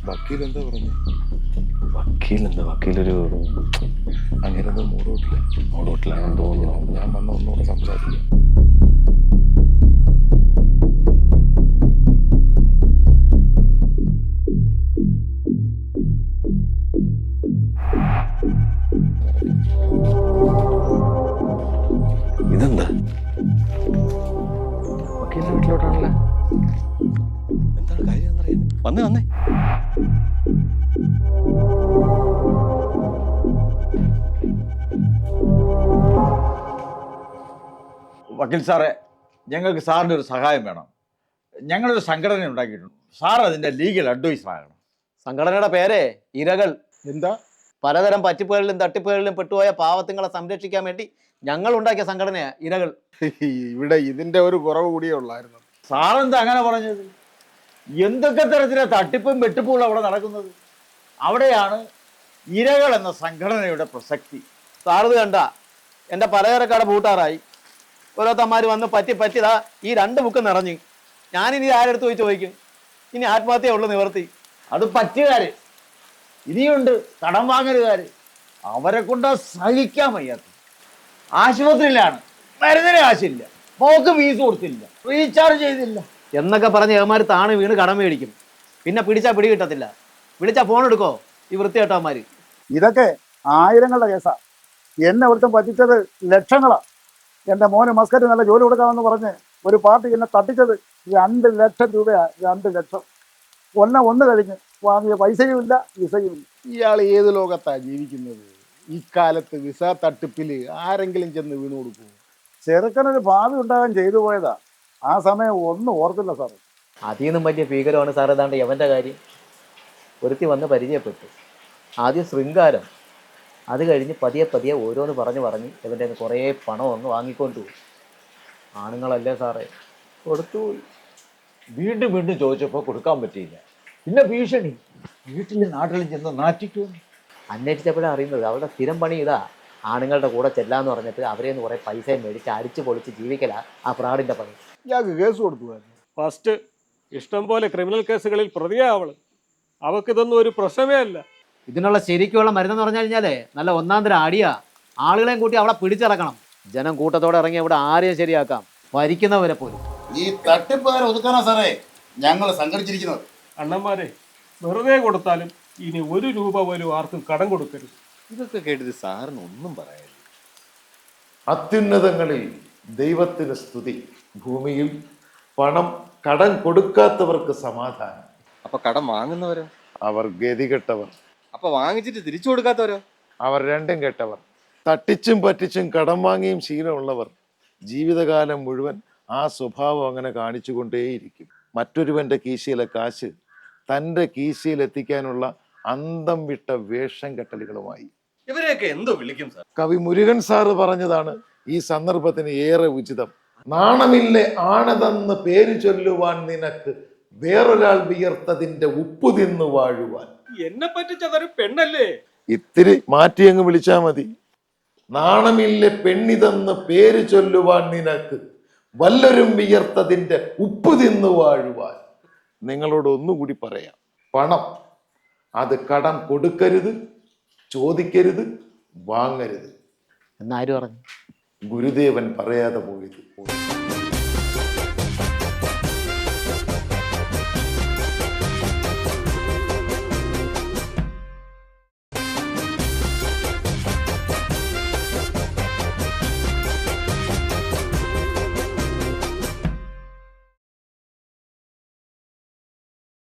വക്കീലെന്താ പറഞ്ഞു? വക്കീലൊരു അങ്ങനെ മൂടോട്ടിലാണെന്ന് തോന്നുന്നു. ഞാൻ വന്ന ഒന്നുകൂടെ സംസാരിക്കാം. ഇതെന്താ? വക്കീലിന്റെ വീട്ടിലോട്ടാണല്ലേ? എന്താണ് കാര്യം എന്നറിയാൻ വന്നേ. വക്കീൽ സാറേ, ഞങ്ങൾക്ക് സാറിൻ്റെ ഒരു സഹായം വേണം. ഞങ്ങളൊരു സംഘടന ഉണ്ടാക്കിയിട്ടുണ്ട്. സാർ അതിൻ്റെ ലീഗൽ അഡ്വൈസർ ആകണം. സംഘടനയുടെ പേര് ഇരകൾ. എന്താ? പലതരം പറ്റിപ്പുകളിലും തട്ടിപ്പുകളിലും പെട്ടുപോയ പാവത്തുങ്ങളെ സംരക്ഷിക്കാൻ വേണ്ടി ഞങ്ങൾ ഉണ്ടാക്കിയ സംഘടനയാ ഇരകൾ. ഇവിടെ ഇതിന്റെ ഒരു കുറവ് കൂടിയേ ഉള്ളായിരുന്നു. സാറെന്താ അങ്ങനെ പറഞ്ഞത്? എന്തൊക്കെ തരത്തിലെ തട്ടിപ്പും വെട്ടിപ്പുകളും അവിടെ നടക്കുന്നത്? അവിടെയാണ് ഇരകൾ എന്ന സംഘടനയുടെ പ്രസക്തി. സാറത് കണ്ട എൻ്റെ പലചരക്കട പൂട്ടാറായി. ഓരോരുത്തന്മാർ വന്ന് പറ്റിതാ ഈ 2 ബുക്ക് നിറഞ്ഞു. ഞാനിനി ആരെടുത്ത് പോയി ചോദിക്കും? ഇനി ആത്മഹത്യ ഉള്ളു നിവർത്തി. അത് പറ്റുകാര് ഇനിയുണ്ട്, കടം വാങ്ങലുകാര്. അവരെ കൊണ്ട് സഹിക്കാൻ വയ്യാത്ത. ആശുപത്രിയിലാണ്, മരുന്നിന് കാശില്ല, പോക്ക് ഫീസ് കൊടുത്തില്ല, റീചാർജ് ചെയ്തില്ല എന്നൊക്കെ പറഞ്ഞ് ഏമാർ താണ് വീണ് കടം മേടിക്കും. പിന്നെ പിടിച്ചാൽ പിടി കിട്ടത്തില്ല. വിളിച്ചാൽ ഫോൺ എടുക്കോ ഈ വൃത്തികെട്ടവന്മാർ? ഇതൊക്കെ ആയിരങ്ങളുടെ കേസാ. എന്നെ ഒരുത്തം പറ്റിച്ചത് ലക്ഷങ്ങളാ. എൻ്റെ മോന് മസ്കറ്റ് നല്ല ജോലി കൊടുക്കാമെന്ന് പറഞ്ഞ് ഒരു പാർട്ടി എന്നെ തട്ടിച്ചത് 2 ലക്ഷം രൂപയാ. 2 ലക്ഷം. ഒന്ന് കഴിഞ്ഞ് വാങ്ങിയ പൈസയും ഇല്ല, വിസയും ഇല്ല. ഇയാൾ ഏത് ലോകത്താ ജീവിക്കുന്നത്? ഇക്കാലത്ത് വിസ തട്ടിപ്പില് ആരെങ്കിലും ചെന്ന് വീണു കൊടുക്കും? ചെറുക്കനൊരു ഭാവി ഉണ്ടാകാൻ ചെയ്തു പോയതാ. ആ സമയം ഒന്നും ഓർത്തില്ല സാറ്. അതിൽ നിന്നും വലിയ ഭീകരമാണ് സാർ ഏതാണ്ട് യവൻ്റെ കാര്യം. ഒരുത്തി വന്ന് പരിചയപ്പെട്ടു. ആദ്യം ശൃംഗാരം, അത് കഴിഞ്ഞ് പതിയെ ഓരോന്ന് പറഞ്ഞ് ഇവൻ്റെ കുറേ പണം ഒന്ന് വാങ്ങിക്കൊണ്ടു പോയി. ആണുങ്ങളല്ലേ സാറേ, കൊടുത്തുപോയി. വീണ്ടും ചോദിച്ചപ്പോൾ കൊടുക്കാൻ പറ്റിയില്ല. പിന്നെ ഭീഷണി. വീട്ടിലും നാട്ടിലും ചെന്ന് നാറ്റിക്കും. അന്വേഷിച്ചപ്പോഴാണ് അറിയുന്നത് അവളുടെ സ്ഥിരം പണി ഇതാ. ആണുങ്ങളുടെ കൂടെ ചെല്ലാന്ന് പറഞ്ഞിട്ട് അവരെ നിന്ന് കുറേ പൈസയും മേടിച്ച് അടിച്ച് പൊളിച്ച് ജീവിക്കലാ ആ ഫ്രാഡിൻ്റെ പണി. ഇയാൾക്ക് കേസ് കൊടുത്തു. ഫസ്റ്റ് ഇഷ്ടം പോലെ ക്രിമിനൽ കേസുകളിൽ പ്രതിയാ അവള്. അവക്കിതൊന്നും ഒരു പ്രശ്നമേ അല്ല. ഇതിനുള്ള ശരിക്കുള്ള മരുന്നെന്ന് പറഞ്ഞു കഴിഞ്ഞാലേ നല്ല 1-ാം തരം അടിയാ. ആളുകളെയും കൂട്ടി അവളെ പിടിച്ചിറക്കണം. ജനം കൂട്ടത്തോടെ ഇറങ്ങി ഇവിടെ ആരെയും ശരിയാക്കാം, ഭരിക്കുന്നവരെ പോലും. ഈ തട്ടിപ്പുകാരെ ഒതുക്കാനാ സാറേ ഞങ്ങൾ സംഘടിച്ചിരിക്കുന്നത്. അണ്ണന്മാരെ, വെറുതെ കൊടുത്താലും ഇനി 1 രൂപ പോലും ആർക്കും കടം കൊടുക്കരുത്. ഇതൊക്കെ കേട്ടിട്ട് സാറിന് ഒന്നും പറയാനില്ല. അത്യുന്നതങ്ങളിൽ ദൈവത്തിന് സ്തുതി, ഭൂമിയിൽ പണം കടം കൊടുക്കാത്തവർക്ക് സമാധാനം. അപ്പൊ കടം വാങ്ങുന്നവരോ? അവർ ഗതികെട്ടവർ. അപ്പൊ വാങ്ങിച്ചിട്ട് തിരിച്ചു കൊടുക്കാത്തവരോ? അവർ രണ്ടും കെട്ടവർ. തട്ടിച്ചും പറ്റിച്ചും കടം വാങ്ങിയും ശീലമുള്ളവർ ജീവിതകാലം മുഴുവൻ ആ സ്വഭാവം അങ്ങനെ കാണിച്ചുകൊണ്ടേയിരിക്കും. മറ്റൊരുവന്റെ കീശയിലെ കാശ് തൻ്റെ കീശയിൽ എത്തിക്കാനുള്ള അന്തം വിട്ട വേഷം കെട്ടലുകളുമായി. ഇവരെയൊക്കെ എന്തോ വിളിക്കും സാർ? കവി മുരുകൻ സാറ് പറഞ്ഞതാണ് ഈ സന്ദർഭത്തിന് ഏറെ ഉചിതം. നാണമില്ലേ ആണതെന്ന് പേര് ചൊല്ലുവാൻ നിനക്ക്, വേറൊരാൾ വിയർത്തതിന്റെ ഉപ്പു തിന്നു വാഴുവാൻ. എന്നെ പറ്റിച്ചതൊരു പെണ്ണല്ലേ? ഇത്തിരി മാറ്റി അങ്ങ് വിളിച്ചാ മതി. നാണമില്ലേ പെണ്ണിതെന്ന് പേര് ചൊല്ലുവാൻ നിനക്ക്, വല്ലരും വിയർത്തതിന്റെ ഉപ്പു തിന്നു വാഴുവാൻ. നിങ്ങളോട് ഒന്നുകൂടി പറയാം, പണം അത് കടം കൊടുക്കരുത്, ചോദിക്കരുത്, വാങ്ങരുത് എന്നാരും പറഞ്ഞു? ഗുരുദേവൻ പറയാതെ പോയത്.